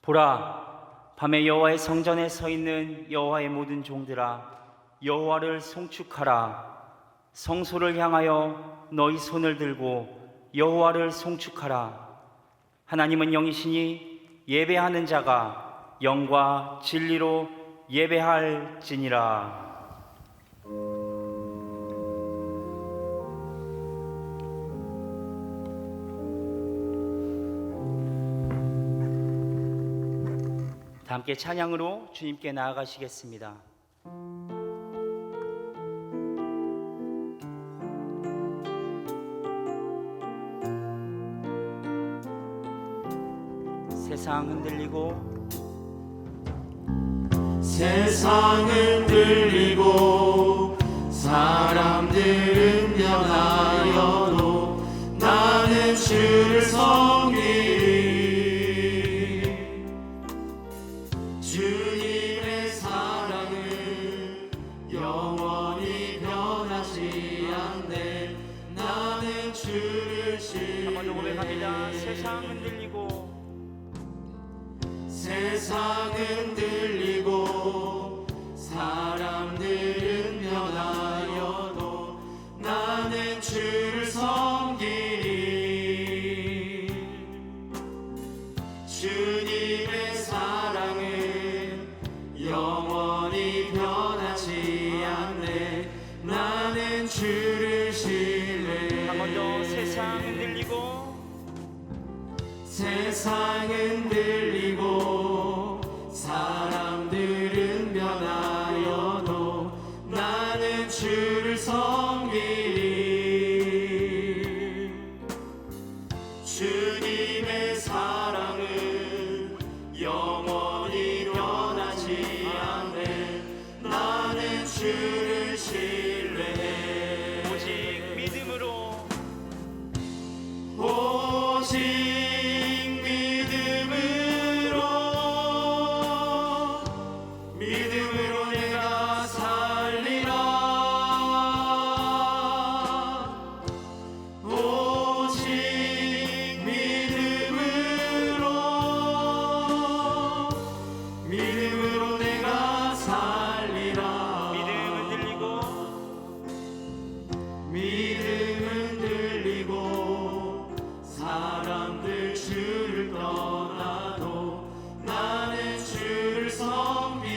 보라, 밤에 여호와의 성전에 서 있는 여호와의 모든 종들아, 여호와를 송축하라. 성소를 향하여 너희 손을 들고 여호와를 송축하라. 하나님은 영이시니 예배하는 자가 영과 진리로 예배할지니라. 다 함께 찬양으로 주님께 나아가시겠습니다. 세상 흔들리고 사람들은 변하여도 나는 주를 섬기리. 주님의 사랑은 영원히 변하지 않네. 나는 주를 신뢰해. 한 번 더 고백합니다. 세상 흔들리고 사람들은 변하여도 나는 주를 섬기리. 주님의 사랑은 영원히 변하지 않네. 나는 주를 신뢰해. 한 번 더 세상 흔들리고 사람들은 변하여도 나는 주를 섬기리. 주님의 사랑은 영원히 변하지 않네. 나는 주를 신뢰해. 오직 믿음으로 내가 살리라. 오직 믿음으로 내가 살리라. 믿음은 들리고 사람들 주를 떠나도 나는 주를 섬기리.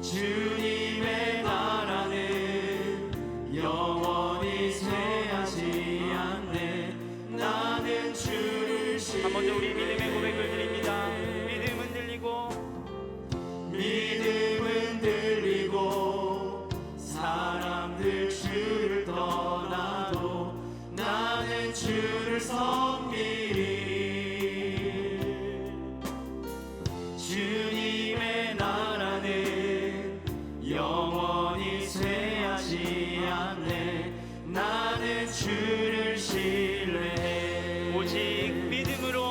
주님의 나라는 영원히 쇠하지 않네. 나는 주를 신뢰해. 한 번 더 우리 믿음의 고백을 드립니다. 믿음은 들리고 사람들 주를 떠나도 나는 주를 섬기리. 주님의 나라는 영원히 쇠하지 않네. 나는 주를 신뢰해. 오직 믿음으로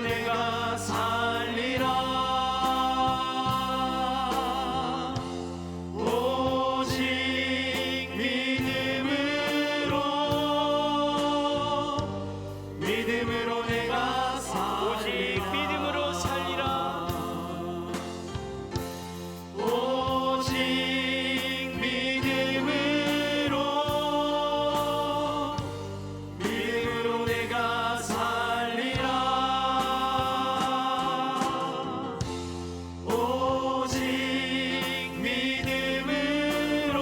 내가 살리라. 오직 믿음으로 내가 살리라. 오직 믿음으로 살리라. 오직 믿음으로 내가 살리라. 오직 믿음으로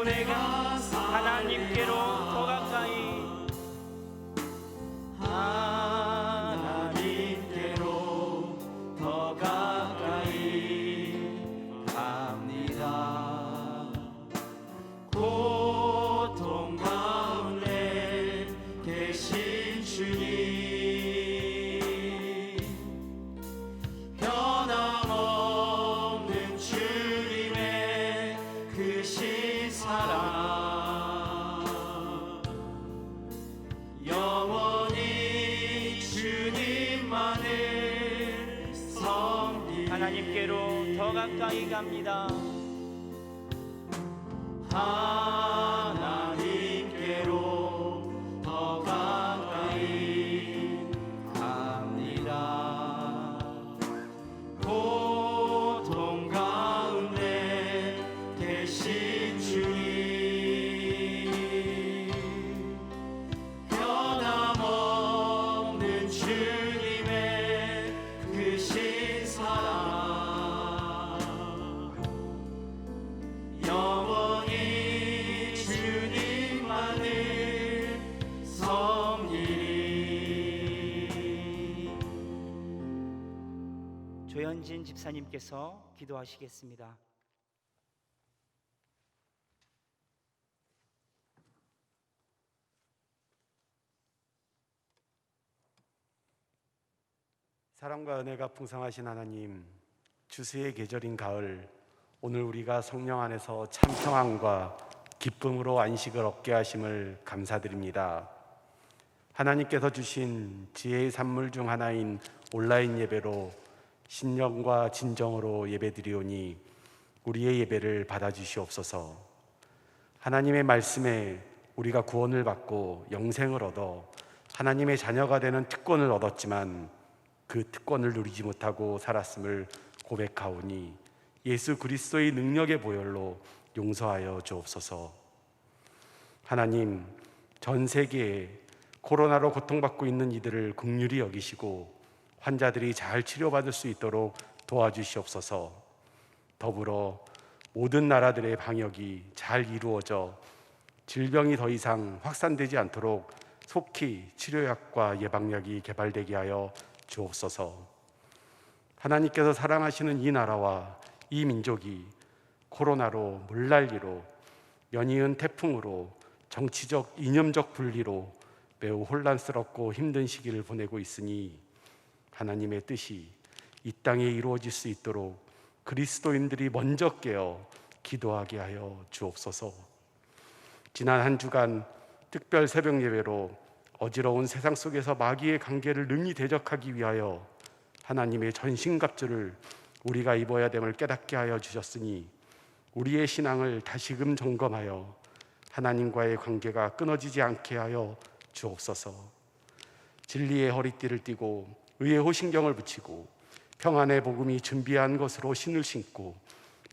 내가 살리라. 하나님께로 더 가까이 하나님께로 더 가까이 갑니다. 고통 가운데 계신 주님, 변함없는 주님의 크신 사랑 영원히 주님만을 주님께로 더 가까이 갑니다. 하나님께로 더 가까이 갑니다. 고통 가운데 계신 주님, 변함없는 주님의 크신 사랑, 영원히 주님만을 섬기리. 조현진 집사님께서 기도하시겠습니다. 사랑과 은혜가 풍성하신 하나님, 주수의 계절인 가을, 오늘 우리가 성령 안에서 참 평안과 기쁨으로 안식을 얻게 하심을 감사드립니다. 하나님께서 주신 지혜의 산물 중 하나인 온라인 예배로 신령과 진정으로 예배드리오니 우리의 예배를 받아주시옵소서. 하나님의 말씀에 우리가 구원을 받고 영생을 얻어 하나님의 자녀가 되는 특권을 얻었지만 그 특권을 누리지 못하고 살았음을 고백하오니 예수 그리스도의 능력의 보혈로 용서하여 주옵소서. 하나님, 전 세계에 코로나로 고통받고 있는 이들을 긍휼히 여기시고 환자들이 잘 치료받을 수 있도록 도와주시옵소서. 더불어 모든 나라들의 방역이 잘 이루어져 질병이 더 이상 확산되지 않도록 속히 치료약과 예방약이 개발되게 하여 주옵소서. 하나님께서 사랑하시는 이 나라와 이 민족이 코로나로 물난리로 연이은 태풍으로 정치적 이념적 분리로 매우 혼란스럽고 힘든 시기를 보내고 있으니 하나님의 뜻이 이 땅에 이루어질 수 있도록 그리스도인들이 먼저 깨어 기도하게 하여 주옵소서. 지난 한 주간 특별 새벽 예배로 어지러운 세상 속에서 마귀의 관계를 능히 대적하기 위하여 하나님의 전신갑주를 우리가 입어야 됨을 깨닫게 하여 주셨으니 우리의 신앙을 다시금 점검하여 하나님과의 관계가 끊어지지 않게 하여 주옵소서. 진리의 허리띠를 띠고 의의 호신경을 붙이고 평안의 복음이 준비한 것으로 신을 신고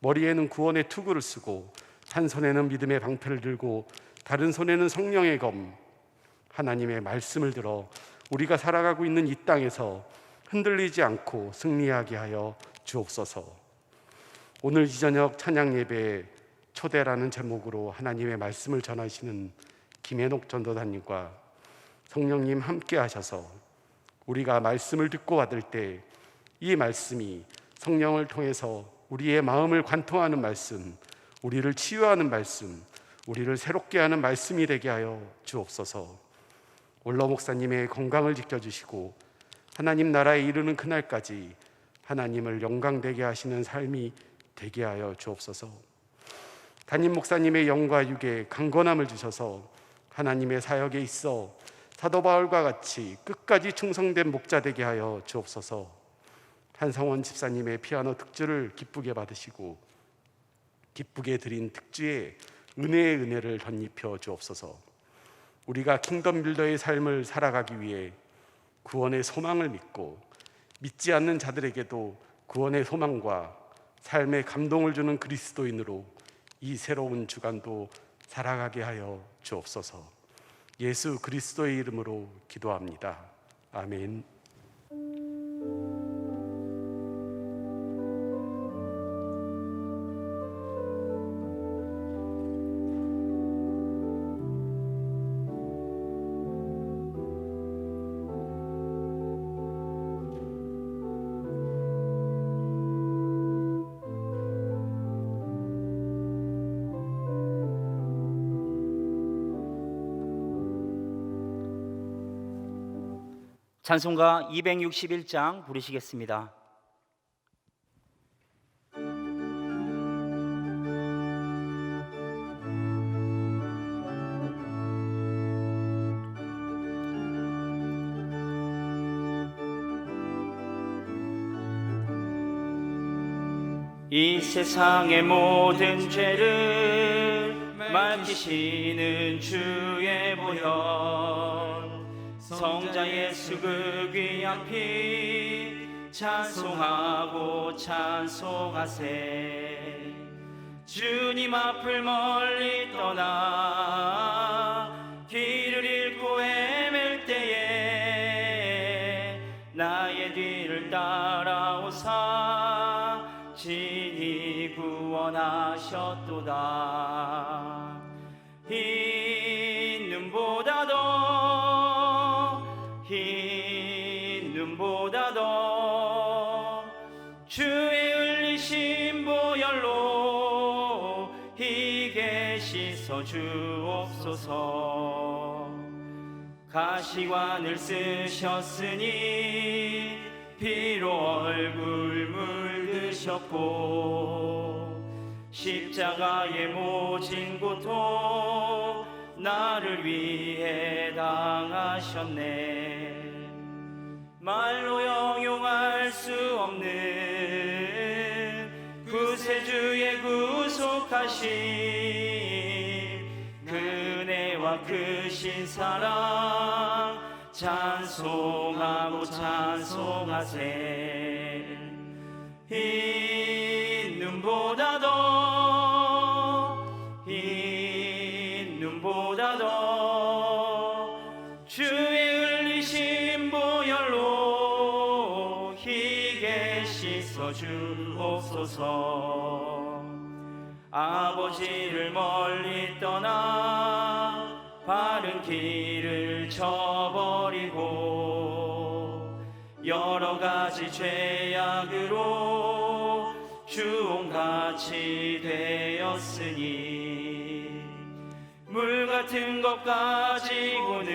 머리에는 구원의 투구를 쓰고 한 손에는 믿음의 방패를 들고 다른 손에는 성령의 검, 하나님의 말씀을 들어 우리가 살아가고 있는 이 땅에서 흔들리지 않고 승리하게 하여 주옵소서. 오늘 이 저녁 찬양 예배에 초대라는 제목으로 하나님의 말씀을 전하시는 김혜녹 전도사님과 성령님 함께 하셔서 우리가 말씀을 듣고 받을 때 이 말씀이 성령을 통해서 우리의 마음을 관통하는 말씀, 우리를 치유하는 말씀, 우리를 새롭게 하는 말씀이 되게 하여 주옵소서. 올러 목사님의 건강을 지켜주시고 하나님 나라에 이르는 그날까지 하나님을 영광되게 하시는 삶이 되게 하여 주옵소서. 담임 목사님의 영과 육에 강건함을 주셔서 하나님의 사역에 있어 사도 바울과 같이 끝까지 충성된 목자 되게 하여 주옵소서. 한성원 집사님의 피아노 특주를 기쁘게 받으시고 기쁘게 드린 특주에 은혜의 은혜를 덧입혀 주옵소서. 우리가 킹덤 빌더의 삶을 살아가기 위해 구원의 소망을 믿고 믿지 않는 자들에게도 구원의 소망과 삶의 감동을 주는 그리스도인으로 이 새로운 주간도 살아가게 하여 주옵소서. 예수 그리스도의 이름으로 기도합니다. 아멘. 찬송가 261장 부르시겠습니다. 이 세상의 모든 죄를 맡기시는 주의 보혈, 성자 예수 그 귀한 피 찬송하고 찬송하세. 주님 앞을 멀리 떠나 길을 잃고 헤맬 때에 나의 뒤를 따라오사 친히 구원하셨도다. 흰 눈보다 더 주의 흘리신 보혈로 희게 씻어 주옵소서. 가시관을 쓰셨으니 피로 얼굴 물드셨고 십자가의 모진 고통 나를 위해 당하셨네. 말로 형용할 수 없는 구세주의 구속하심, 그네와 크신 사랑 찬송하고 찬송하세. 흰 눈보다 더 주의 흘리신 보혈로 희게 씻어 주옵소서. 아버지를 멀리 떠나 바른 길을 저버리고 여러 가지 죄악으로 주홍같이 되었으니 물 같은 것 가지고는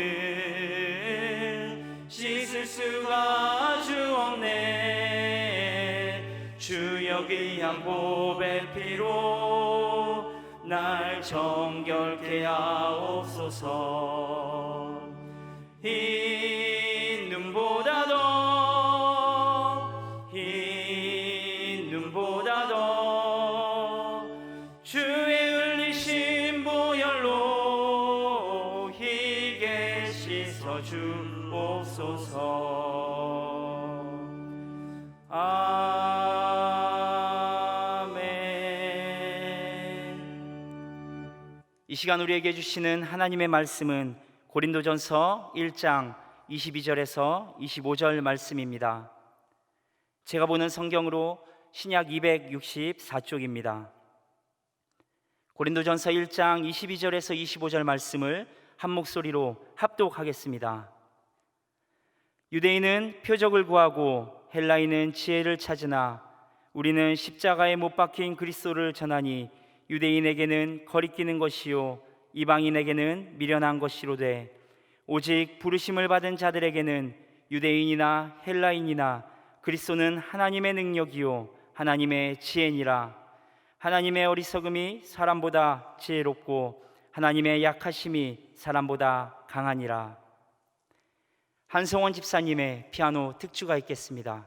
씻을 수가 아주 없네. 주여 귀한 보배 피로 날 정결케 하옵소서. 흰 눈보다 더 주의 흘리신 보혈로 희게 씻어 주옵소서. 아멘. 이 시간 우리에게 주시는 하나님의 말씀은 고린도전서 1장 22절에서 25절 말씀입니다. 제가 보는 성경으로 신약 264쪽입니다. 고린도전서 1장 22절에서 25절 말씀을 한 목소리로 합독하겠습니다. 유대인은 표적을 구하고 헬라인은 지혜를 찾으나 우리는 십자가에 못 박힌 그리스도를 전하니 유대인에게는 거리끼는 것이요 이방인에게는 미련한 것이로되 오직 부르심을 받은 자들에게는 유대인이나 헬라인이나 그리스도는 하나님의 능력이요 하나님의 지혜니라. 하나님의 어리석음이 사람보다 지혜롭고 하나님의 약하심이 사람보다 강하니라. 한성원 집사님의 피아노 특주가 있겠습니다.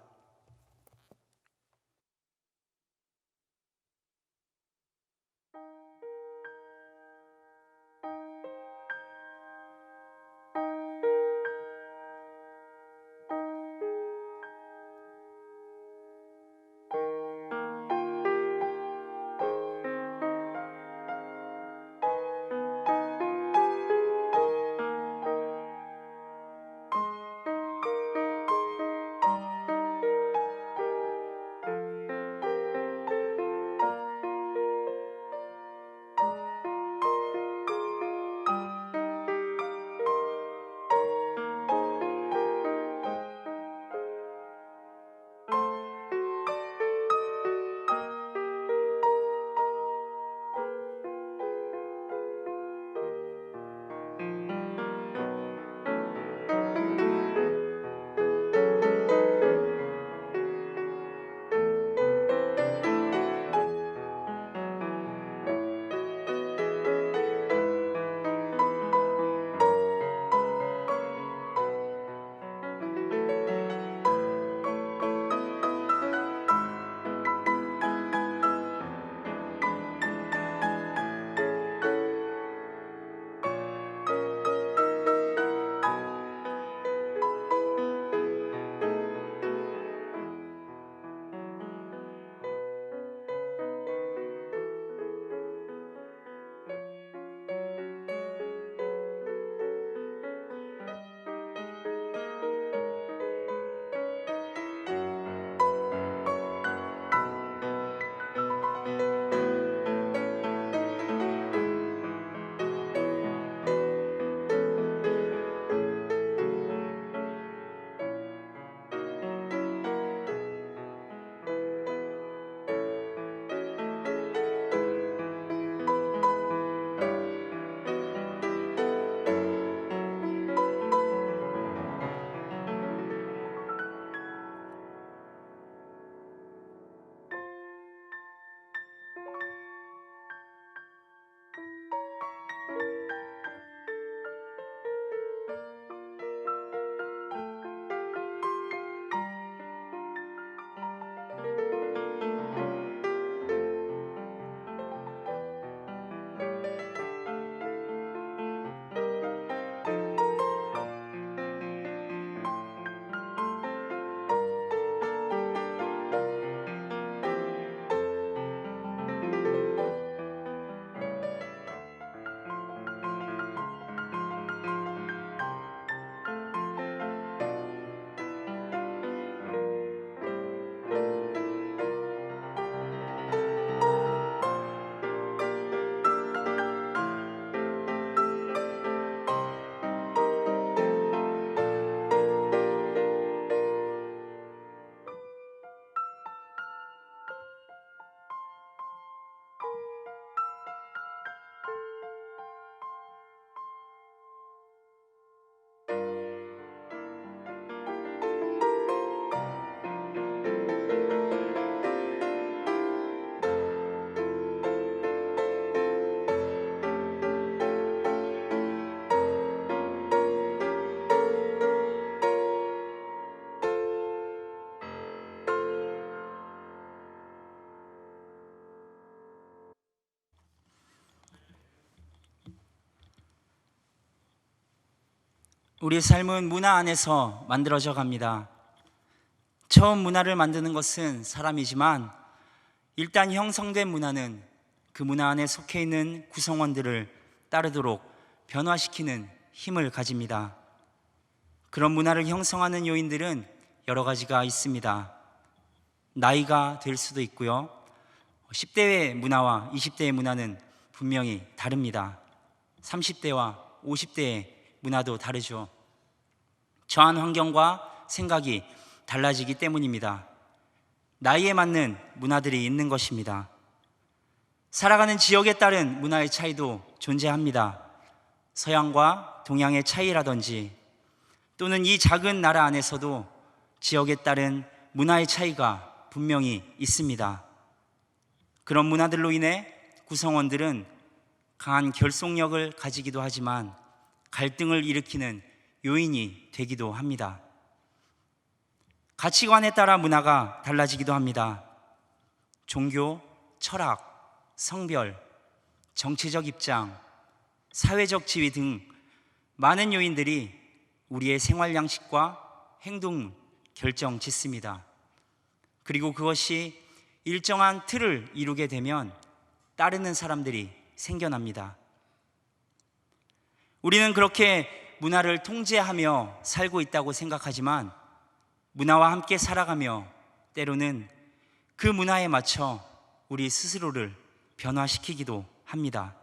우리의 삶은 문화 안에서 만들어져 갑니다. 처음 문화를 만드는 것은 사람이지만 일단 형성된 문화는 그 문화 안에 속해 있는 구성원들을 따르도록 변화시키는 힘을 가집니다. 그런 문화를 형성하는 요인들은 여러 가지가 있습니다. 나이가 될 수도 있고요. 10대의 문화와 20대의 문화는 분명히 다릅니다. 30대와 50대의 문화도 다르죠. 처한 환경과 생각이 달라지기 때문입니다. 나이에 맞는 문화들이 있는 것입니다. 살아가는 지역에 따른 문화의 차이도 존재합니다. 서양과 동양의 차이라든지 또는 이 작은 나라 안에서도 지역에 따른 문화의 차이가 분명히 있습니다. 그런 문화들로 인해 구성원들은 강한 결속력을 가지기도 하지만 갈등을 일으키는 요인이 되기도 합니다. 가치관에 따라 문화가 달라지기도 합니다. 종교, 철학, 성별, 정치적 입장, 사회적 지위 등 많은 요인들이 우리의 생활 양식과 행동을 결정 짓습니다. 그리고 그것이 일정한 틀을 이루게 되면 따르는 사람들이 생겨납니다. 우리는 그렇게 문화를 통제하며 살고 있다고 생각하지만 문화와 함께 살아가며 때로는 그 문화에 맞춰 우리 스스로를 변화시키기도 합니다.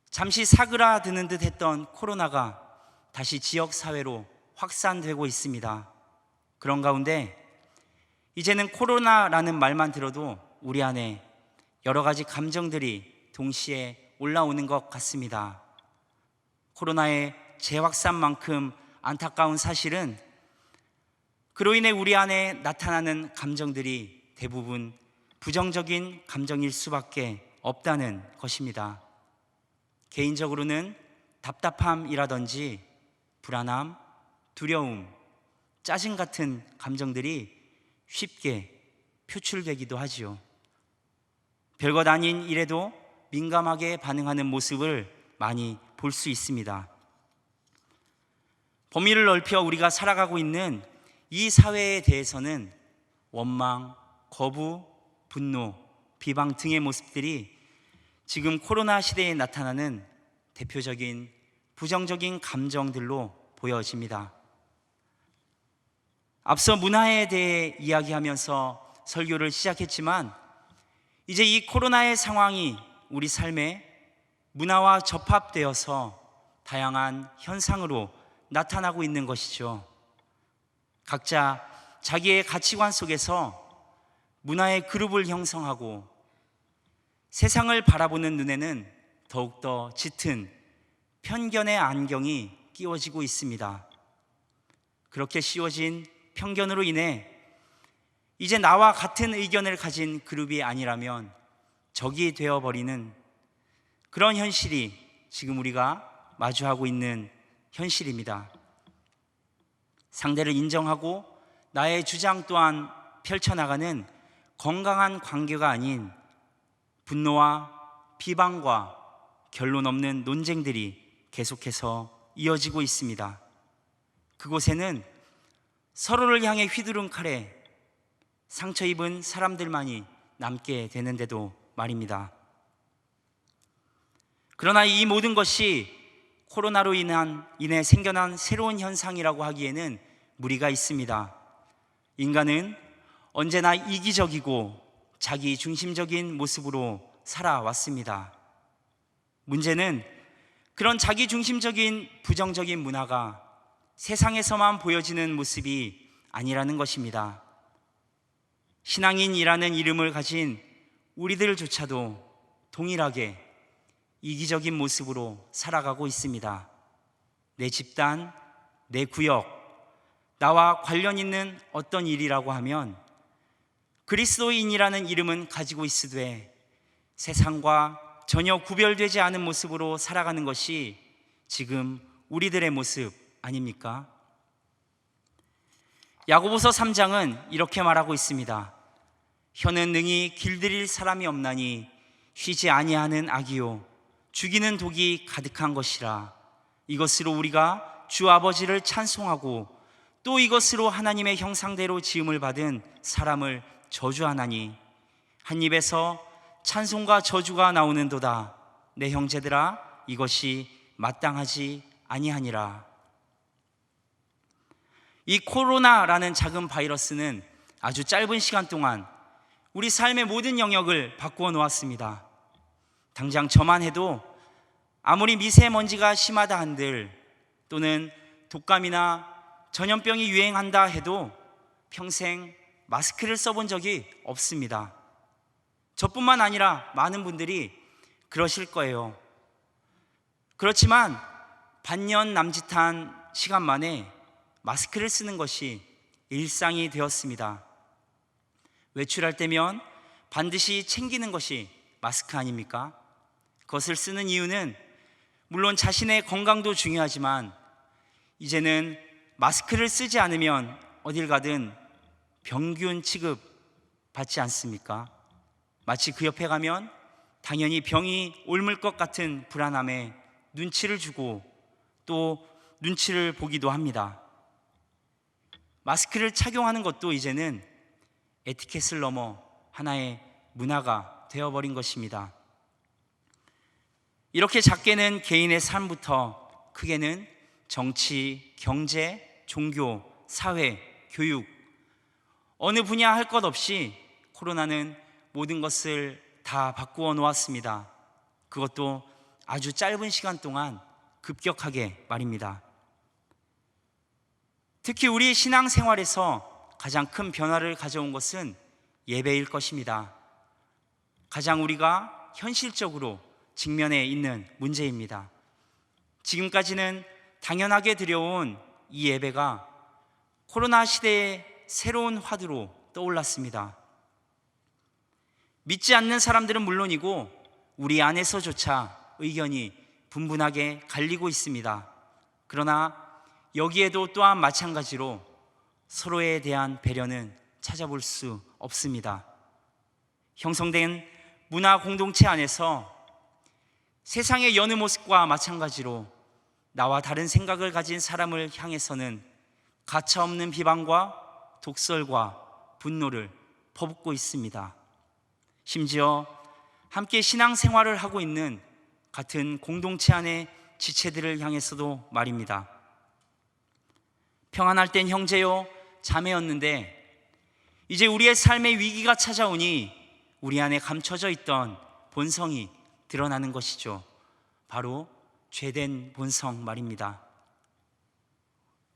잠시 사그라드는 듯 했던 코로나가 다시 지역사회로 확산되고 있습니다. 그런 가운데 이제는 코로나라는 말만 들어도 우리 안에 여러 가지 감정들이 동시에 올라오는 것 같습니다. 코로나의 재확산만큼 안타까운 사실은 그로 인해 우리 안에 나타나는 감정들이 대부분 부정적인 감정일 수밖에 없다는 것입니다. 개인적으로는 답답함이라든지 불안함, 두려움, 짜증 같은 감정들이 쉽게 표출되기도 하지요. 별것 아닌 일에도 민감하게 반응하는 모습을 많이 볼 수 있습니다. 범위를 넓혀 우리가 살아가고 있는 이 사회에 대해서는 원망, 거부, 분노, 비방 등의 모습들이 지금 코로나 시대에 나타나는 대표적인 부정적인 감정들로 보여집니다. 앞서 문화에 대해 이야기하면서 설교를 시작했지만 이제 이 코로나의 상황이 우리 삶에 문화와 접합되어서 다양한 현상으로 나타나고 있는 것이죠. 각자 자기의 가치관 속에서 문화의 그룹을 형성하고 세상을 바라보는 눈에는 더욱더 짙은 편견의 안경이 끼워지고 있습니다. 그렇게 씌워진 편견으로 인해 이제 나와 같은 의견을 가진 그룹이 아니라면 적이 되어버리는 그런 현실이 지금 우리가 마주하고 있는 현실입니다. 상대를 인정하고 나의 주장 또한 펼쳐나가는 건강한 관계가 아닌 분노와 비방과 결론 없는 논쟁들이 계속해서 이어지고 있습니다. 그곳에는 서로를 향해 휘두른 칼에 상처 입은 사람들만이 남게 되는데도 말입니다. 그러나 이 모든 것이 코로나로 인해 생겨난 새로운 현상이라고 하기에는 무리가 있습니다. 인간은 언제나 이기적이고 자기 중심적인 모습으로 살아왔습니다. 문제는 그런 자기 중심적인 부정적인 문화가 세상에서만 보여지는 모습이 아니라는 것입니다. 신앙인이라는 이름을 가진 우리들조차도 동일하게 이기적인 모습으로 살아가고 있습니다. 내 집단, 내 구역, 나와 관련 있는 어떤 일이라고 하면 그리스도인이라는 이름은 가지고 있으되 세상과 전혀 구별되지 않은 모습으로 살아가는 것이 지금 우리들의 모습 아닙니까? 야고보서 3장은 이렇게 말하고 있습니다. 혀는 능히 길들일 사람이 없나니 쉬지 아니하는 악이요 죽이는 독이 가득한 것이라. 이것으로 우리가 주 아버지를 찬송하고 또 이것으로 하나님의 형상대로 지음을 받은 사람을 저주하나니 한 입에서 찬송과 저주가 나오는도다. 내 형제들아, 이것이 마땅하지 아니하니라. 이 코로나라는 작은 바이러스는 아주 짧은 시간 동안 우리 삶의 모든 영역을 바꾸어 놓았습니다. 당장 저만 해도 아무리 미세먼지가 심하다 한들 또는 독감이나 전염병이 유행한다 해도 평생 마스크를 써본 적이 없습니다. 저뿐만 아니라 많은 분들이 그러실 거예요. 그렇지만 반년 남짓한 시간 만에 마스크를 쓰는 것이 일상이 되었습니다. 외출할 때면 반드시 챙기는 것이 마스크 아닙니까? 그것을 쓰는 이유는 물론 자신의 건강도 중요하지만 이제는 마스크를 쓰지 않으면 어딜 가든 병균 취급 받지 않습니까? 마치 그 옆에 가면 당연히 병이 옮을 것 같은 불안함에 눈치를 주고 또 눈치를 보기도 합니다. 마스크를 착용하는 것도 이제는 에티켓을 넘어 하나의 문화가 되어버린 것입니다. 이렇게 작게는 개인의 삶부터 크게는 정치, 경제, 종교, 사회, 교육 어느 분야 할 것 없이 코로나는 모든 것을 다 바꾸어 놓았습니다. 그것도 아주 짧은 시간 동안 급격하게 말입니다. 특히 우리 신앙생활에서 가장 큰 변화를 가져온 것은 예배일 것입니다. 가장 우리가 현실적으로 직면해 있는 문제입니다. 지금까지는 당연하게 드려온 이 예배가 코로나 시대의 새로운 화두로 떠올랐습니다. 믿지 않는 사람들은 물론이고 우리 안에서조차 의견이 분분하게 갈리고 있습니다. 그러나 여기에도 또한 마찬가지로 서로에 대한 배려는 찾아볼 수 없습니다. 형성된 문화 공동체 안에서 세상의 여느 모습과 마찬가지로 나와 다른 생각을 가진 사람을 향해서는 가차없는 비방과 독설과 분노를 퍼붓고 있습니다. 심지어 함께 신앙생활을 하고 있는 같은 공동체 안의 지체들을 향해서도 말입니다. 평안할 땐 형제요 자매였는데 이제 우리의 삶의 위기가 찾아오니 우리 안에 감춰져 있던 본성이 드러나는 것이죠. 바로 죄된 본성 말입니다.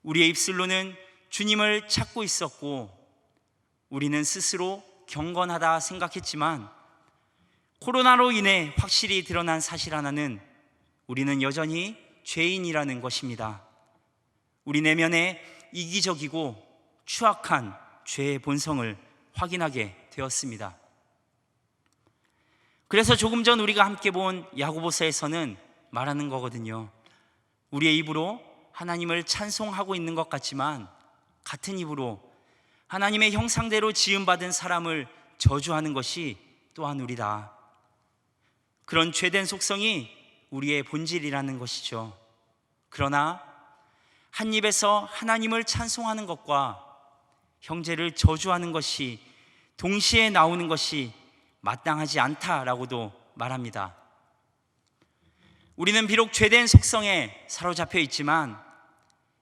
우리의 입술로는 주님을 찾고 있었고 우리는 스스로 경건하다 생각했지만 코로나로 인해 확실히 드러난 사실 하나는 우리는 여전히 죄인이라는 것입니다. 우리 내면에 이기적이고 추악한 죄의 본성을 확인하게 되었습니다. 그래서 조금 전 우리가 함께 본 야고보서에서는 말하는 거거든요. 우리의 입으로 하나님을 찬송하고 있는 것 같지만 같은 입으로 하나님의 형상대로 지음받은 사람을 저주하는 것이 또한 우리다. 그런 죄된 속성이 우리의 본질이라는 것이죠. 그러나 한 입에서 하나님을 찬송하는 것과 형제를 저주하는 것이 동시에 나오는 것이 마땅하지 않다라고도 말합니다. 우리는 비록 죄된 속성에 사로잡혀 있지만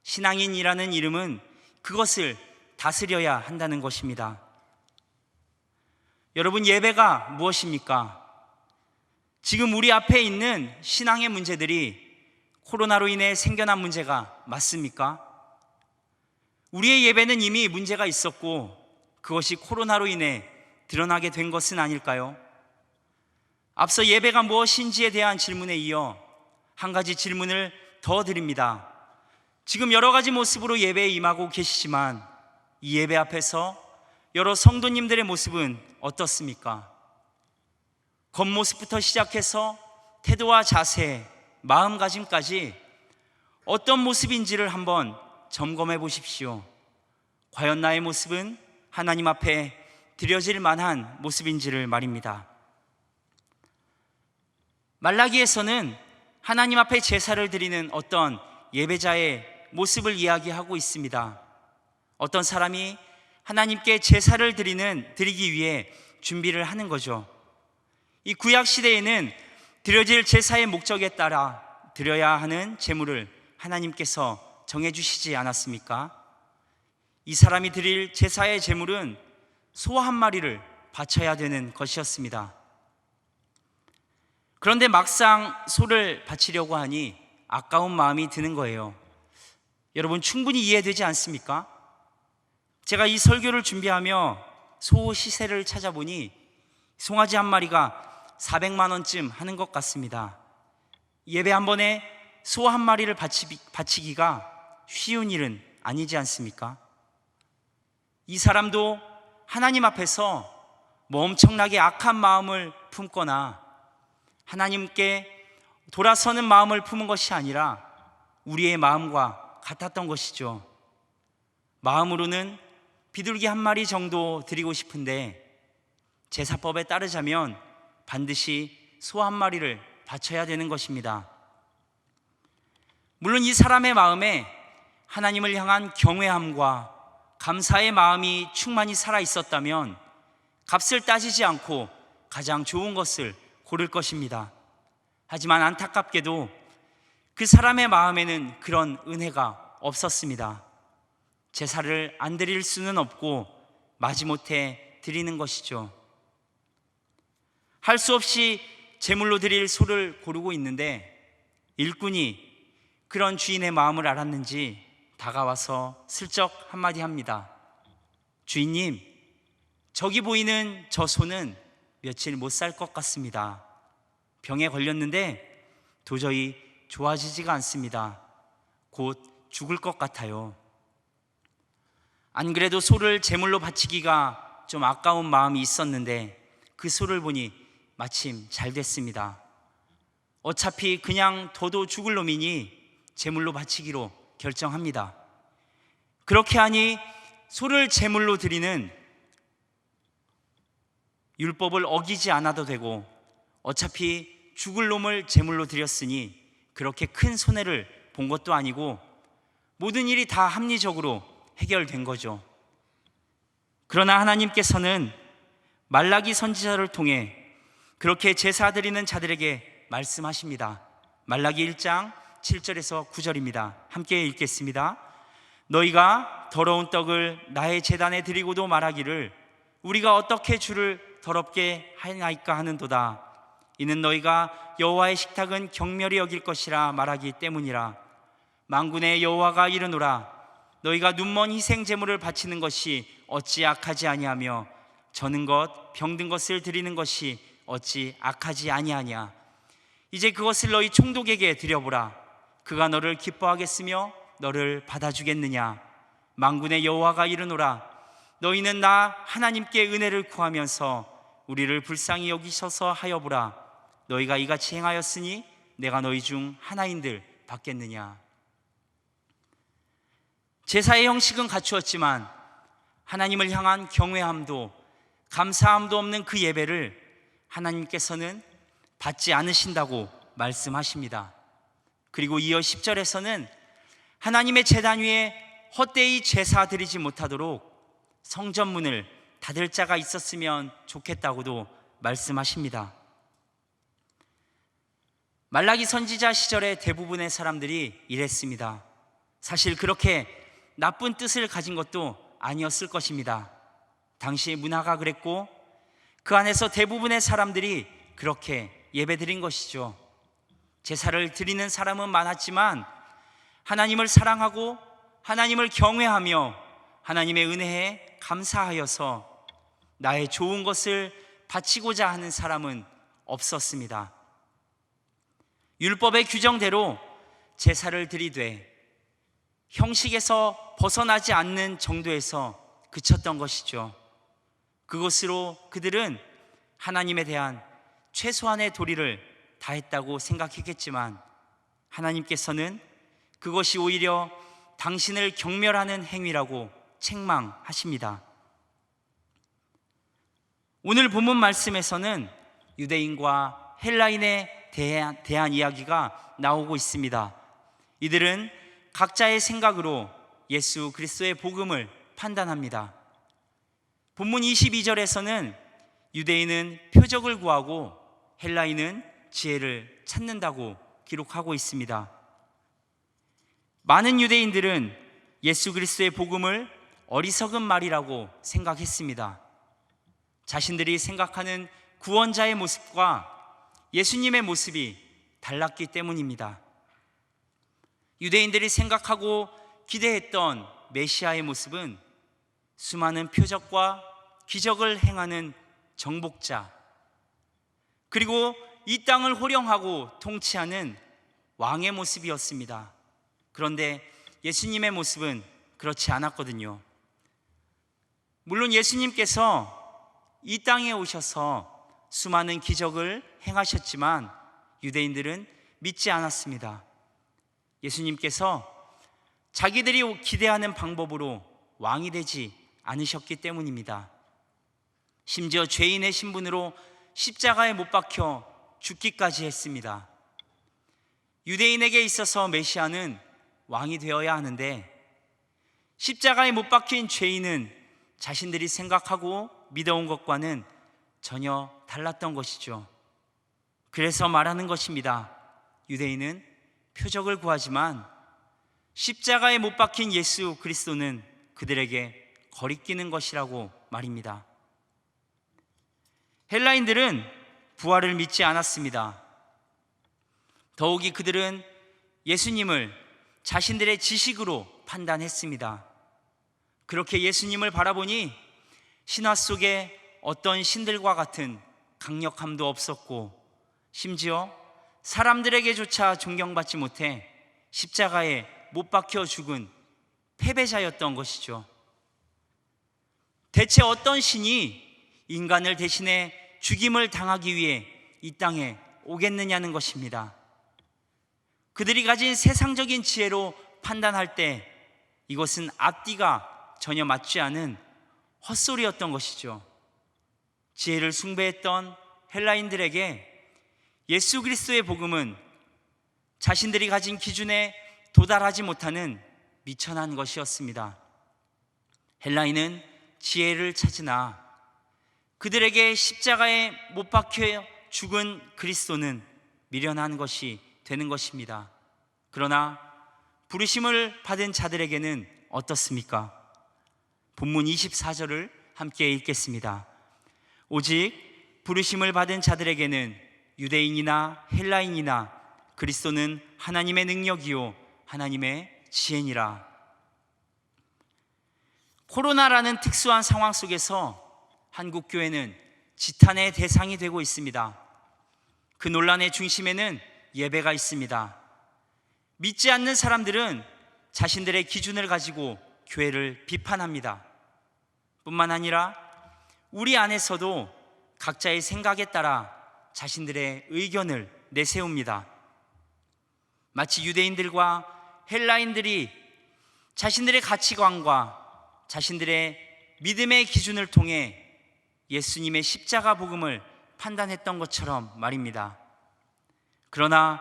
신앙인이라는 이름은 그것을 다스려야 한다는 것입니다. 여러분, 예배가 무엇입니까? 지금 우리 앞에 있는 신앙의 문제들이 코로나로 인해 생겨난 문제가 맞습니까? 우리의 예배는 이미 문제가 있었고 그것이 코로나로 인해 드러나게 된 것은 아닐까요? 앞서 예배가 무엇인지에 대한 질문에 이어 한 가지 질문을 더 드립니다. 지금 여러 가지 모습으로 예배에 임하고 계시지만 이 예배 앞에서 여러 성도님들의 모습은 어떻습니까? 겉모습부터 시작해서 태도와 자세, 마음가짐까지 어떤 모습인지를 한번 점검해 보십시오. 과연 나의 모습은 하나님 앞에 드려질 만한 모습인지를 말입니다. 말라기에서는 하나님 앞에 제사를 드리는 어떤 예배자의 모습을 이야기하고 있습니다. 어떤 사람이 하나님께 제사를 드리기 위해 준비를 하는 거죠. 이 구약 시대에는 드려질 제사의 목적에 따라 드려야 하는 제물을 하나님께서 정해주시지 않았습니까? 이 사람이 드릴 제사의 제물은 소 한 마리를 바쳐야 되는 것이었습니다. 그런데 막상 소를 바치려고 하니 아까운 마음이 드는 거예요. 여러분, 충분히 이해되지 않습니까? 제가 이 설교를 준비하며 소 시세를 찾아보니 송아지 한 마리가 400만 원쯤 하는 것 같습니다. 예배 한 번에 소 한 마리를 바치기가 쉬운 일은 아니지 않습니까? 이 사람도 하나님 앞에서 뭐 엄청나게 악한 마음을 품거나 하나님께 돌아서는 마음을 품은 것이 아니라 우리의 마음과 같았던 것이죠. 마음으로는 비둘기 한 마리 정도 드리고 싶은데 제사법에 따르자면 반드시 소 한 마리를 바쳐야 되는 것입니다. 물론 이 사람의 마음에 하나님을 향한 경외함과 감사의 마음이 충만히 살아 있었다면 값을 따지지 않고 가장 좋은 것을 고를 것입니다. 하지만 안타깝게도 그 사람의 마음에는 그런 은혜가 없었습니다. 제사를 안 드릴 수는 없고 마지못해 드리는 것이죠. 할 수 없이 제물로 드릴 소를 고르고 있는데 일꾼이 그런 주인의 마음을 알았는지 다가와서 슬쩍 한마디 합니다. 주인님, 저기 보이는 저 소는 며칠 못 살 것 같습니다. 병에 걸렸는데 도저히 좋아지지가 않습니다. 곧 죽을 것 같아요. 안 그래도 소를 제물로 바치기가 좀 아까운 마음이 있었는데 그 소를 보니 마침 잘 됐습니다. 어차피 그냥 둬도 죽을 놈이니 제물로 바치기로 결정합니다. 그렇게 하니 소를 제물로 드리는 율법을 어기지 않아도 되고 어차피 죽을 놈을 제물로 드렸으니 그렇게 큰 손해를 본 것도 아니고 모든 일이 다 합리적으로 해결된 거죠. 그러나 하나님께서는 말라기 선지자를 통해 그렇게 제사 드리는 자들에게 말씀하십니다. 말라기 1장 7절에서 9절입니다. 함께 읽겠습니다. 너희가 더러운 떡을 나의 제단에 드리고도 말하기를 우리가 어떻게 주를 더럽게 하나이까 하는도다. 이는 너희가 여호와의 식탁은 경멸히 여길 것이라 말하기 때문이라. 만군의 여호와가 이르노라. 너희가 눈먼 희생 제물을 바치는 것이 어찌 악하지 아니하며 저는 것 병든 것을 드리는 것이 어찌 악하지 아니하냐. 이제 그것을 너희 총독에게 드려보라. 그가 너를 기뻐하겠으며 너를 받아주겠느냐. 만군의 여호와가 이르노라. 너희는 나 하나님께 은혜를 구하면서 우리를 불쌍히 여기셔서 하여보라. 너희가 이같이 행하였으니 내가 너희 중 하나인들 받겠느냐. 제사의 형식은 갖추었지만 하나님을 향한 경외함도 감사함도 없는 그 예배를 하나님께서는 받지 않으신다고 말씀하십니다. 그리고 이어 10절에서는 하나님의 제단 위에 헛되이 제사 드리지 못하도록 성전문을 닫을 자가 있었으면 좋겠다고도 말씀하십니다. 말라기 선지자 시절에 대부분의 사람들이 이랬습니다. 사실 그렇게 나쁜 뜻을 가진 것도 아니었을 것입니다. 당시의 문화가 그랬고 그 안에서 대부분의 사람들이 그렇게 예배드린 것이죠. 제사를 드리는 사람은 많았지만 하나님을 사랑하고 하나님을 경외하며 하나님의 은혜에 감사하여서 나의 좋은 것을 바치고자 하는 사람은 없었습니다. 율법의 규정대로 제사를 드리되 형식에서 벗어나지 않는 정도에서 그쳤던 것이죠. 그것으로 그들은 하나님에 대한 최소한의 도리를 다했다고 생각했겠지만 하나님께서는 그것이 오히려 당신을 경멸하는 행위라고 책망하십니다. 오늘 본문 말씀에서는 유대인과 헬라인의 대한 이야기가 나오고 있습니다. 이들은 각자의 생각으로 예수 그리스도의 복음을 판단합니다. 본문 22절에서는 유대인은 표적을 구하고 헬라인은 지혜를 찾는다고 기록하고 있습니다. 많은 유대인들은 예수 그리스도의 복음을 어리석은 말이라고 생각했습니다. 자신들이 생각하는 구원자의 모습과 예수님의 모습이 달랐기 때문입니다. 유대인들이 생각하고 기대했던 메시아의 모습은 수많은 표적과 기적을 행하는 정복자, 그리고 이 땅을 호령하고 통치하는 왕의 모습이었습니다. 그런데 예수님의 모습은 그렇지 않았거든요. 물론 예수님께서 이 땅에 오셔서 수많은 기적을 행하셨지만 유대인들은 믿지 않았습니다. 예수님께서 자기들이 기대하는 방법으로 왕이 되지 않으셨기 때문입니다. 심지어 죄인의 신분으로 십자가에 못 박혀 죽기까지 했습니다. 유대인에게 있어서 메시아는 왕이 되어야 하는데 십자가에 못 박힌 죄인은 자신들이 생각하고 믿어온 것과는 전혀 달랐던 것이죠. 그래서 말하는 것입니다. 유대인은 표적을 구하지만 십자가에 못 박힌 예수 그리스도는 그들에게 거리끼는 것이라고 말입니다. 헬라인들은 부활을 믿지 않았습니다. 더욱이 그들은 예수님을 자신들의 지식으로 판단했습니다. 그렇게 예수님을 바라보니 신화 속에 어떤 신들과 같은 강력함도 없었고 심지어 사람들에게조차 존경받지 못해 십자가에 못 박혀 죽은 패배자였던 것이죠. 대체 어떤 신이 인간을 대신해 죽임을 당하기 위해 이 땅에 오겠느냐는 것입니다. 그들이 가진 세상적인 지혜로 판단할 때 이것은 앞뒤가 전혀 맞지 않은 헛소리였던 것이죠. 지혜를 숭배했던 헬라인들에게 예수 그리스도의 복음은 자신들이 가진 기준에 도달하지 못하는 미천한 것이었습니다. 헬라인은 지혜를 찾으나 그들에게 십자가에 못 박혀 죽은 그리스도는 미련한 것이 되는 것입니다. 그러나 부르심을 받은 자들에게는 어떻습니까? 본문 24절을 함께 읽겠습니다. 오직 부르심을 받은 자들에게는 유대인이나 헬라인이나 그리스도는 하나님의 능력이요 하나님의 지혜니라. 코로나라는 특수한 상황 속에서 한국 교회는 지탄의 대상이 되고 있습니다. 그 논란의 중심에는 예배가 있습니다. 믿지 않는 사람들은 자신들의 기준을 가지고 교회를 비판합니다. 뿐만 아니라 우리 안에서도 각자의 생각에 따라 자신들의 의견을 내세웁니다. 마치 유대인들과 헬라인들이 자신들의 가치관과 자신들의 믿음의 기준을 통해 예수님의 십자가 복음을 판단했던 것처럼 말입니다. 그러나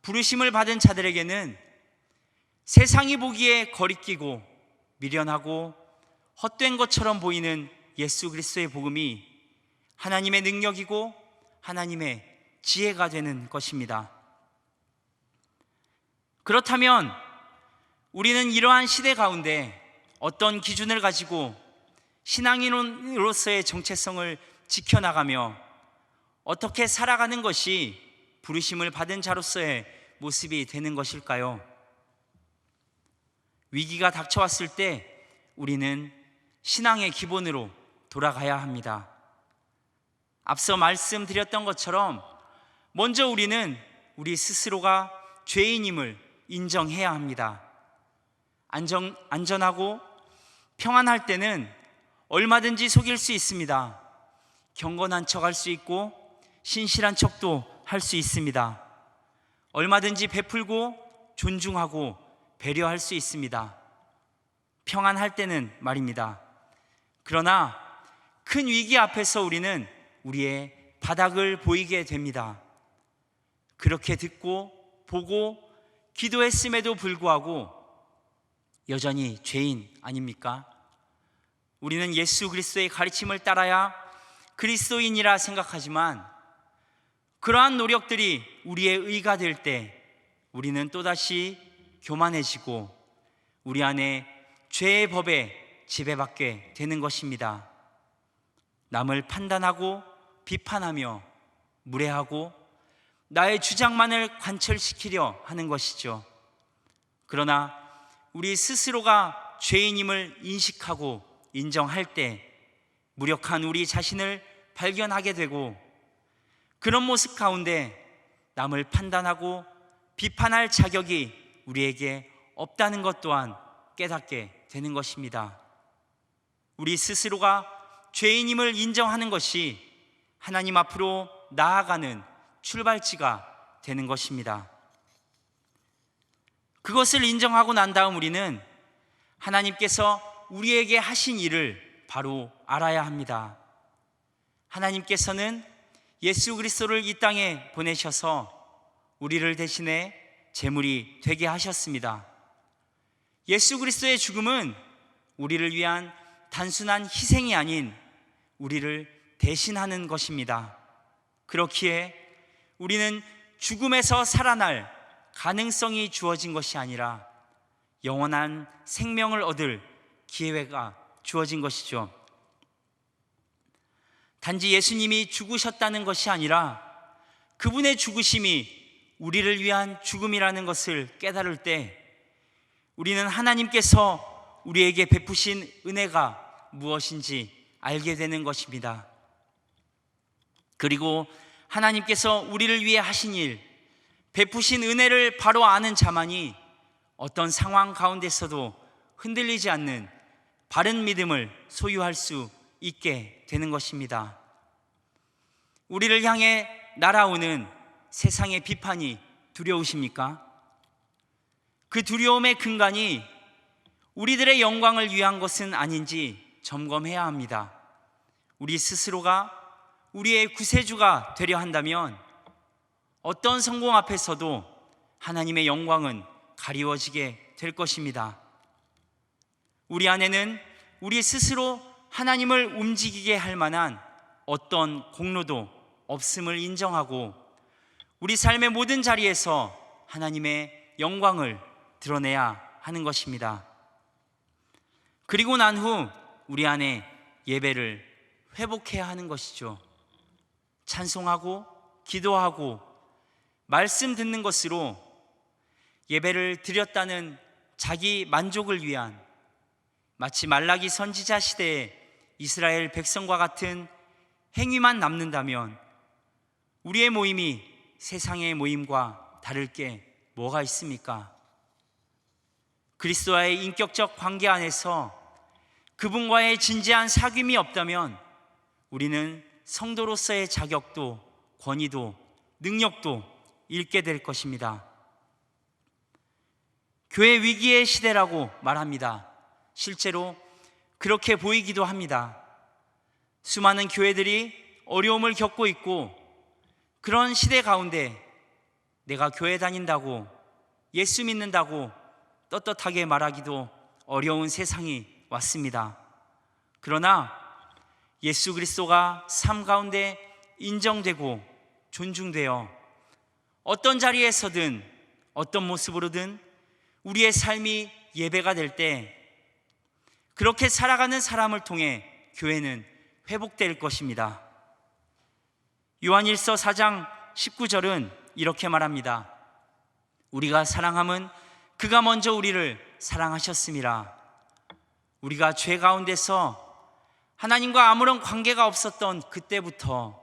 부르심을 받은 자들에게는 세상이 보기에 거리끼고 미련하고 헛된 것처럼 보이는 예수 그리스도의 복음이 하나님의 능력이고 하나님의 지혜가 되는 것입니다. 그렇다면 우리는 이러한 시대 가운데 어떤 기준을 가지고 신앙인으로서의 정체성을 지켜나가며 어떻게 살아가는 것이 부르심을 받은 자로서의 모습이 되는 것일까요? 위기가 닥쳐왔을 때 우리는 신앙의 기본으로 돌아가야 합니다. 앞서 말씀드렸던 것처럼 먼저 우리는 우리 스스로가 죄인임을 인정해야 합니다. 안전하고 평안할 때는 얼마든지 속일 수 있습니다. 경건한 척 할 수 있고 신실한 척도 할 수 있습니다. 얼마든지 베풀고 존중하고 배려할 수 있습니다. 평안할 때는 말입니다. 그러나 큰 위기 앞에서 우리는 우리의 바닥을 보이게 됩니다. 그렇게 듣고 보고 기도했음에도 불구하고 여전히 죄인 아닙니까? 우리는 예수 그리스도의 가르침을 따라야 그리스도인이라 생각하지만 그러한 노력들이 우리의 의가 될 때 우리는 또다시 교만해지고 우리 안에 죄의 법에 지배받게 되는 것입니다. 남을 판단하고 비판하며 무례하고 나의 주장만을 관철시키려 하는 것이죠. 그러나 우리 스스로가 죄인임을 인식하고 인정할 때 무력한 우리 자신을 발견하게 되고 그런 모습 가운데 남을 판단하고 비판할 자격이 우리에게 없다는 것 또한 깨닫게 되는 것입니다. 우리 스스로가 죄인임을 인정하는 것이 하나님 앞으로 나아가는 출발지가 되는 것입니다. 그것을 인정하고 난 다음 우리는 하나님께서 우리에게 하신 일을 바로 알아야 합니다. 하나님께서는 예수 그리스도를 이 땅에 보내셔서 우리를 대신해 제물이 되게 하셨습니다. 예수 그리스도의 죽음은 우리를 위한 단순한 희생이 아닌 우리를 대신하는 것입니다. 그렇기에 우리는 죽음에서 살아날 가능성이 주어진 것이 아니라 영원한 생명을 얻을 기회가 주어진 것이죠. 단지 예수님이 죽으셨다는 것이 아니라 그분의 죽으심이 우리를 위한 죽음이라는 것을 깨달을 때 우리는 하나님께서 우리에게 베푸신 은혜가 무엇인지 알게 되는 것입니다. 그리고 하나님께서 우리를 위해 하신 일, 베푸신 은혜를 바로 아는 자만이 어떤 상황 가운데서도 흔들리지 않는 바른 믿음을 소유할 수 있게 되는 것입니다. 우리를 향해 날아오는 세상의 비판이 두려우십니까? 그 두려움의 근간이 우리들의 영광을 위한 것은 아닌지 점검해야 합니다. 우리 스스로가 우리의 구세주가 되려 한다면 어떤 성공 앞에서도 하나님의 영광은 가리워지게 될 것입니다. 우리 안에는 우리 스스로 하나님을 움직이게 할 만한 어떤 공로도 없음을 인정하고 우리 삶의 모든 자리에서 하나님의 영광을 드러내야 하는 것입니다. 그리고 난 후 우리 안에 예배를 회복해야 하는 것이죠. 찬송하고 기도하고 말씀 듣는 것으로 예배를 드렸다는 자기 만족을 위한 마치 말라기 선지자 시대의 이스라엘 백성과 같은 행위만 남는다면 우리의 모임이 세상의 모임과 다를 게 뭐가 있습니까? 그리스도와의 인격적 관계 안에서 그분과의 진지한 사귐이 없다면 우리는 성도로서의 자격도 권위도 능력도 잃게 될 것입니다. 교회 위기의 시대라고 말합니다. 실제로 그렇게 보이기도 합니다. 수많은 교회들이 어려움을 겪고 있고 그런 시대 가운데 내가 교회 다닌다고 예수 믿는다고 떳떳하게 말하기도 어려운 세상이 왔습니다. 그러나 예수 그리스도가 삶 가운데 인정되고 존중되어 어떤 자리에서든 어떤 모습으로든 우리의 삶이 예배가 될 때 그렇게 살아가는 사람을 통해 교회는 회복될 것입니다. 요한일서 4장 19절은 이렇게 말합니다. 우리가 사랑함은 그가 먼저 우리를 사랑하셨음이라. 우리가 죄 가운데서 하나님과 아무런 관계가 없었던 그때부터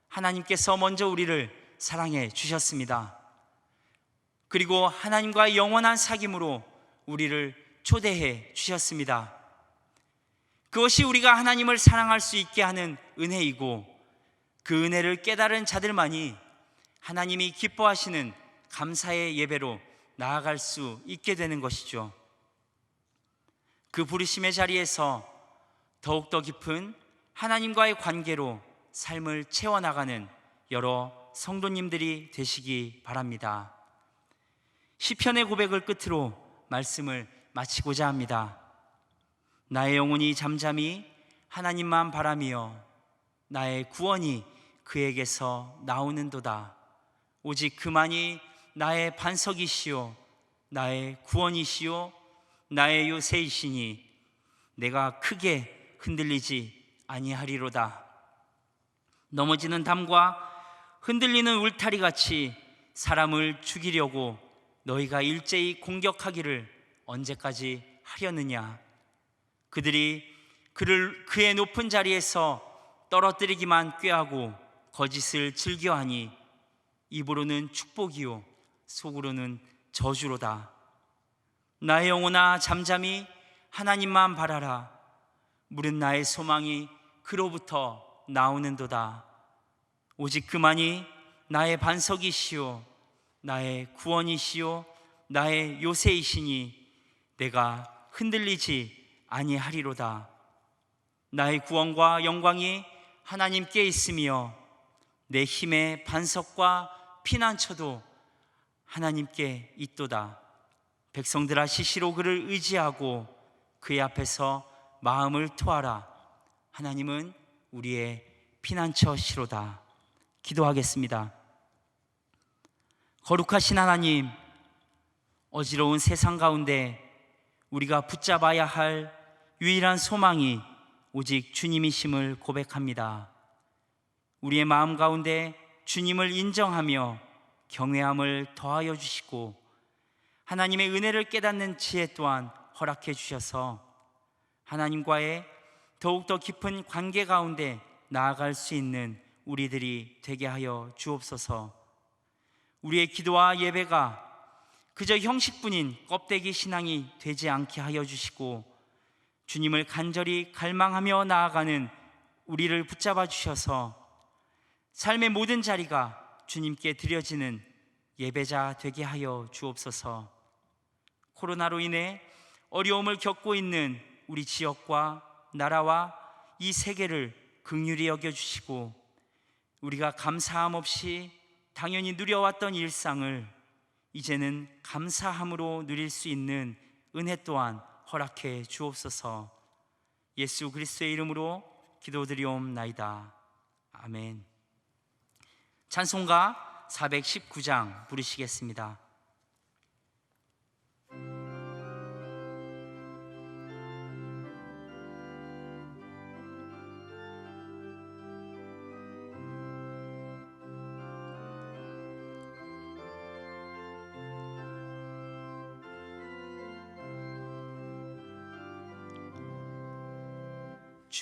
하나님께서 먼저 우리를 사랑해 주셨습니다. 그리고 하나님과의 영원한 사귐으로 우리를 초대해 주셨습니다. 그것이 우리가 하나님을 사랑할 수 있게 하는 은혜이고 그 은혜를 깨달은 자들만이 하나님이 기뻐하시는 감사의 예배로 나아갈 수 있게 되는 것이죠. 그 부르심의 자리에서 더욱더 깊은 하나님과의 관계로 삶을 채워나가는 여러 성도님들이 되시기 바랍니다. 시편의 고백을 끝으로 말씀을 마치고자 합니다. 나의 영혼이 잠잠히 하나님만 바라며 나의 구원이 그에게서 나오는도다. 오직 그만이 나의 반석이시요 나의 구원이시요 나의 요새이시니 내가 크게 흔들리지 아니하리로다. 넘어지는 담과 흔들리는 울타리같이 사람을 죽이려고 너희가 일제히 공격하기를 언제까지 하려느냐. 그들이 그의 높은 자리에서 떨어뜨리기만 꾀하고 거짓을 즐겨하니 입으로는 축복이요 속으로는 저주로다. 나의 영혼아 잠잠히 하나님만 바라라. 물은 나의 소망이 그로부터 나오는도다. 오직 그만이 나의 반석이시요 나의 구원이시요 나의 요새이시니 내가 흔들리지 아니하리로다. 나의 구원과 영광이 하나님께 있으며 내 힘의 반석과 피난처도 하나님께 있도다. 백성들아 시시로 그를 의지하고 그의 앞에서 마음을 토하라. 하나님은 우리의 피난처시로다. 기도하겠습니다. 거룩하신 하나님, 어지러운 세상 가운데 우리가 붙잡아야 할 유일한 소망이 오직 주님이심을 고백합니다. 우리의 마음 가운데 주님을 인정하며 경외함을 더하여 주시고 하나님의 은혜를 깨닫는 지혜 또한 허락해 주셔서 하나님과의 더욱더 깊은 관계 가운데 나아갈 수 있는 우리들이 되게 하여 주옵소서. 우리의 기도와 예배가 그저 형식뿐인 껍데기 신앙이 되지 않게 하여 주시고 주님을 간절히 갈망하며 나아가는 우리를 붙잡아 주셔서 삶의 모든 자리가 주님께 드려지는 예배자 되게 하여 주옵소서. 코로나로 인해 어려움을 겪고 있는 우리 지역과 나라와 이 세계를 긍휼히 여겨주시고 우리가 감사함 없이 당연히 누려왔던 일상을 이제는 감사함으로 누릴 수 있는 은혜 또한 허락해 주옵소서. 예수 그리스도의 이름으로 기도드리옵나이다. 아멘. 찬송가 419장 부르시겠습니다.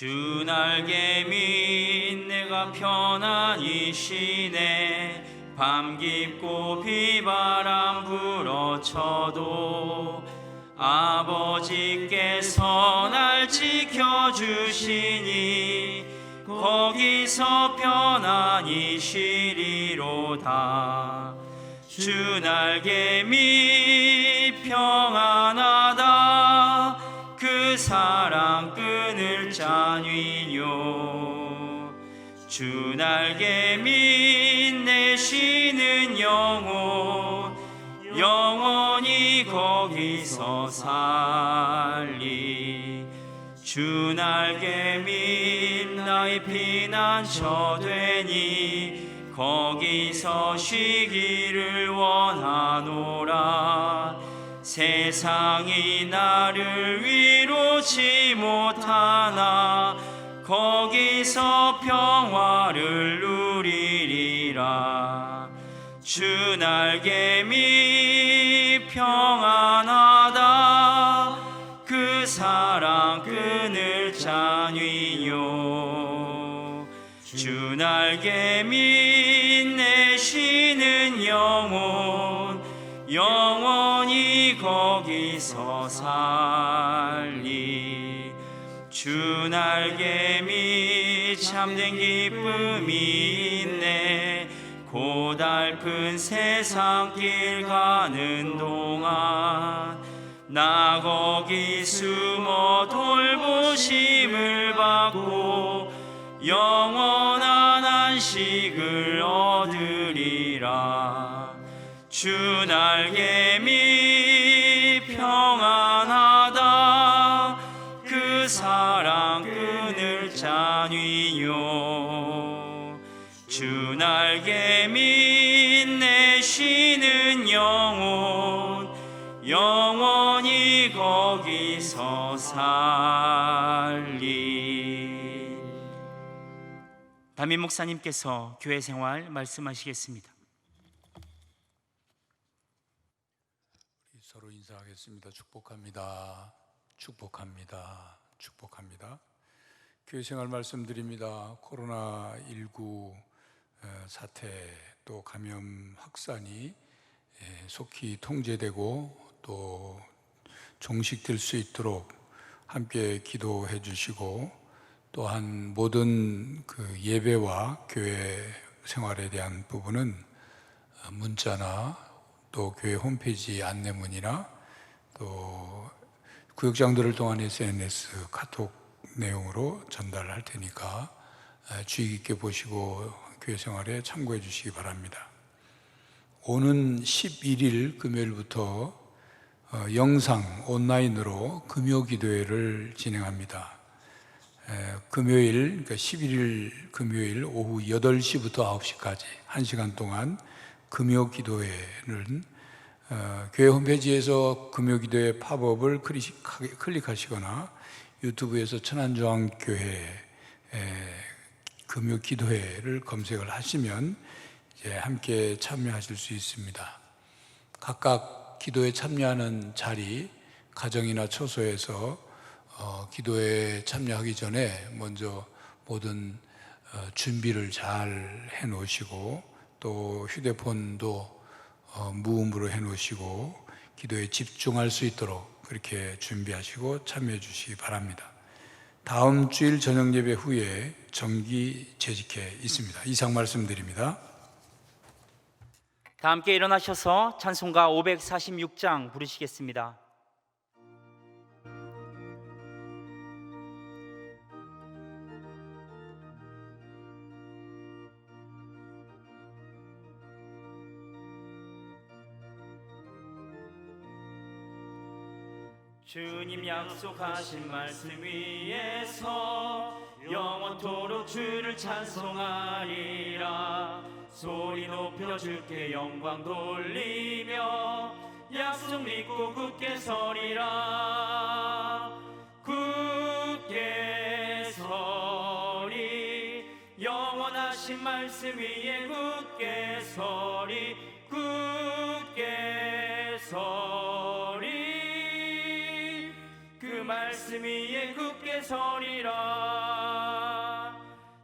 주 날개민 내가 편안히 쉬네. 밤 깊고 비바람 불어쳐도 아버지께서 날 지켜주시니 거기서 편안히 쉬리로다. 주 날개미 평안하다. 그 사랑 끈을 짜뉘뇨. 주 날개 밑내 쉬는 영혼 영원히 거기서 살리. 주 날개 밑 나의 피난처 되니 거기서 쉬기를 원하노라. 세상이 나를 위로치 못하나 거기서 평화를 누리리라. 주 날개 밑 평안하다. 그 사랑 끈을 짜뉘뇨. 주 날개 밑내 쉬는 영혼 영원히 거기서 살리. 주 날개 밑 참된 기쁨이 있네. 고달픈 세상 길 가는 동안 나 거기 숨어 돌보심을 받고 영원한 안식을 얻으리. 주 날개미 평안하다 그 사랑 끈을 짜뉘요 주 날개미 내쉬는 영원히 거기서 살리. 담임 목사님께서 교회 생활 말씀하시겠습니다. 서로 인사하겠습니다. 축복합니다. 축복합니다. 축복합니다. 교회 생활 말씀드립니다. 코로나19 사태 또 감염 확산이 속히 통제되고 또 종식될 수 있도록 함께 기도해 주시고 또한 모든 그 예배와 교회 생활에 대한 부분은 문자나 또 교회 홈페이지 안내문이나 또 구역장들을 통한 SNS 카톡 내용으로 전달할 테니까 주의 깊게 보시고 교회 생활에 참고해 주시기 바랍니다. 오는 11일 금요일부터 영상 온라인으로 금요 기도회를 진행합니다. 금요일, 그러니까 11일 금요일 오후 8시부터 9시까지 1시간 동안 금요 기도회는 교회 홈페이지에서 금요 기도회 팝업을 클릭하시거나 유튜브에서 천안조항교회 금요 기도회를 검색을 하시면 이제 함께 참여하실 수 있습니다. 각각 기도에 참여하는 자리, 가정이나 처소에서 기도에 참여하기 전에 먼저 모든 준비를 잘 해놓으시고 또 휴대폰도 무음으로 해놓으시고 기도에 집중할 수 있도록 그렇게 준비하시고 참여해 주시기 바랍니다. 다음 주일 저녁 예배 후에 정기 재직회 있습니다. 이상 말씀드립니다. 다 함께 일어나셔서 찬송가 546장 부르시겠습니다. 주님 약속하신 말씀 위에서 영원토록 주를 찬송하리라. 소리 높여 주께 영광 돌리며 약속 믿고 굳게 서리라. 굳게 서리 영원하신 말씀 위에 굳게 서리 굳게 서리 그 말씀 위에 굳게 서리라.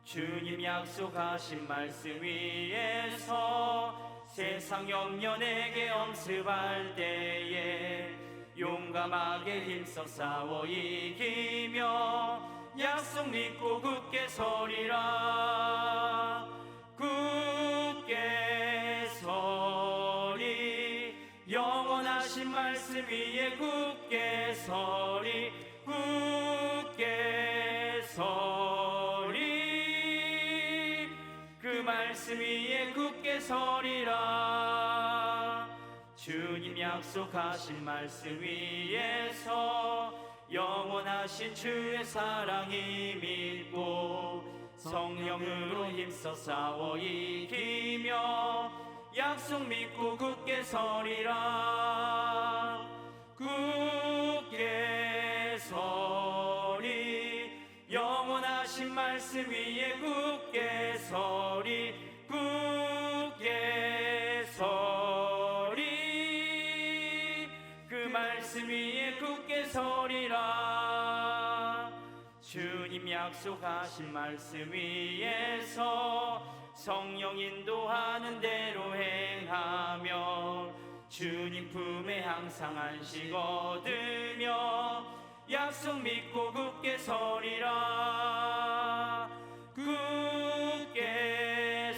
주님 약속하신 말씀 위에서 세상 영년에게 엄습할 때에 용감하게 힘써 싸워 이기며 약속 믿고 굳게 서리라. 굳게 서리 영원하신 말씀 위에 굳게 서리 굳게 서리 그 말씀 위에 굳게 서리라. 주님 약속하신 말씀 위에서 영원하신 주의 사랑이 믿고 성령으로 힘써 싸워 이기며 약속 믿고 굳게 서리라. 굳게 서리 영원하신 말씀 위에 굳게 서리 굳게 서리 그 말씀 위에 굳게 서리라. 주님 약속하신 말씀 위에서 성령 인도하는 대로 행하며 주님 품에 항상 안식 얻으며 약속 믿고 굳게 서리라. 굳게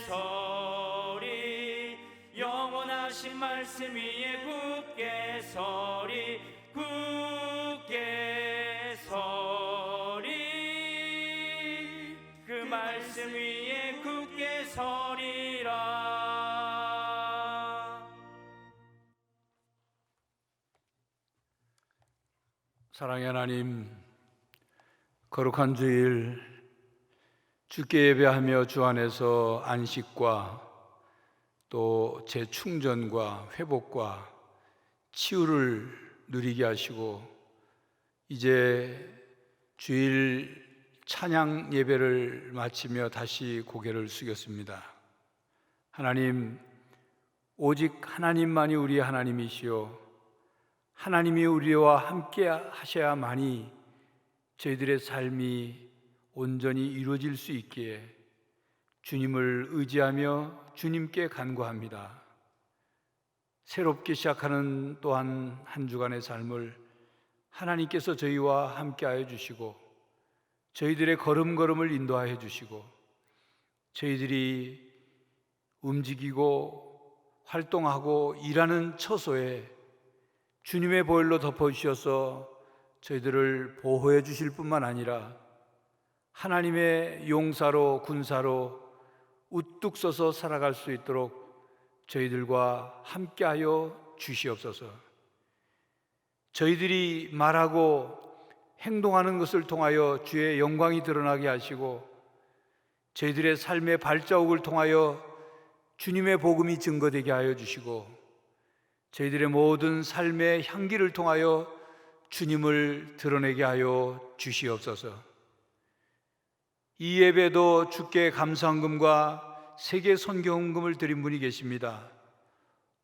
서리 영원하신 말씀 위에 굳게 서리 굳게 서리 그 말씀 위에 굳게 서리라. 사랑의 하나님, 거룩한 주일 주께 예배하며 주 안에서 안식과 또 재충전과 회복과 치유를 누리게 하시고 이제 주일 찬양 예배를 마치며 다시 고개를 숙였습니다. 하나님, 오직 하나님만이 우리의 하나님이시요 하나님이 우리와 함께 하셔야만이 저희들의 삶이 온전히 이루어질 수 있기에 주님을 의지하며 주님께 간구합니다. 새롭게 시작하는 또한 한 주간의 삶을 하나님께서 저희와 함께하여 주시고 저희들의 걸음걸음을 인도하여 주시고 저희들이 움직이고 활동하고 일하는 처소에 주님의 보혈로 덮어주셔서 저희들을 보호해 주실 뿐만 아니라 하나님의 용사로 군사로 우뚝 서서 살아갈 수 있도록 저희들과 함께하여 주시옵소서. 저희들이 말하고 행동하는 것을 통하여 주의 영광이 드러나게 하시고 저희들의 삶의 발자국을 통하여 주님의 복음이 증거되게 하여 주시고 저희들의 모든 삶의 향기를 통하여 주님을 드러내게 하여 주시옵소서. 이 예배도 주께 감사헌금과 세계 선교헌금을 드린 분이 계십니다.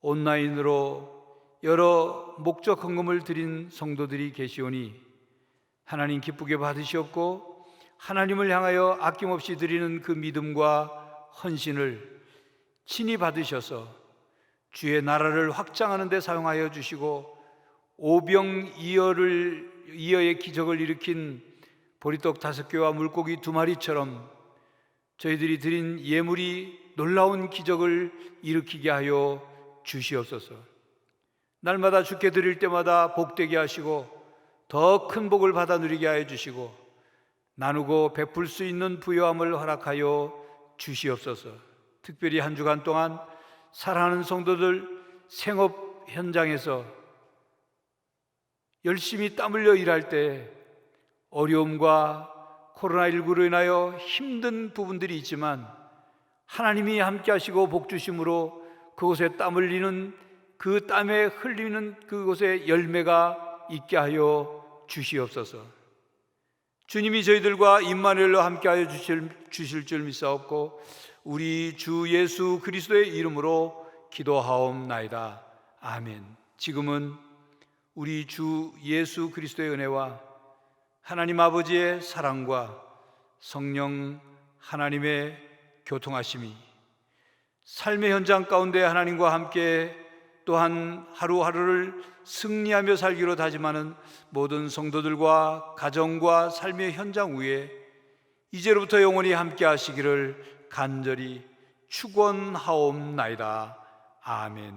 온라인으로 여러 목적 헌금을 드린 성도들이 계시오니 하나님 기쁘게 받으시옵고 하나님을 향하여 아낌없이 드리는 그 믿음과 헌신을 친히 받으셔서 주의 나라를 확장하는 데 사용하여 주시고 오병이어의 기적을 일으킨 보리떡 5개와 물고기 2마리처럼 저희들이 드린 예물이 놀라운 기적을 일으키게 하여 주시옵소서. 날마다 주께 드릴 때마다 복되게 하시고 더 큰 복을 받아 누리게 하여 주시고 나누고 베풀 수 있는 부요함을 허락하여 주시옵소서. 특별히 한 주간 동안 사랑하는 성도들 생업 현장에서 열심히 땀 흘려 일할 때 어려움과 코로나19로 인하여 힘든 부분들이 있지만 하나님이 함께 하시고 복 주심으로 그곳에 땀 흘리는 그 땀에 흘리는 그곳에 열매가 있게 하여 주시옵소서. 주님이 저희들과 임마누엘로 함께 하여 주실 줄 믿사옵고 우리 주 예수 그리스도의 이름으로 기도하옵나이다. 아멘. 지금은 우리 주 예수 그리스도의 은혜와 하나님 아버지의 사랑과 성령 하나님의 교통하심이 삶의 현장 가운데 하나님과 함께 또한 하루하루를 승리하며 살기로 다짐하는 모든 성도들과 가정과 삶의 현장 위에 이제로부터 영원히 함께 하시기를 간절히 축원하옵나이다. 아멘.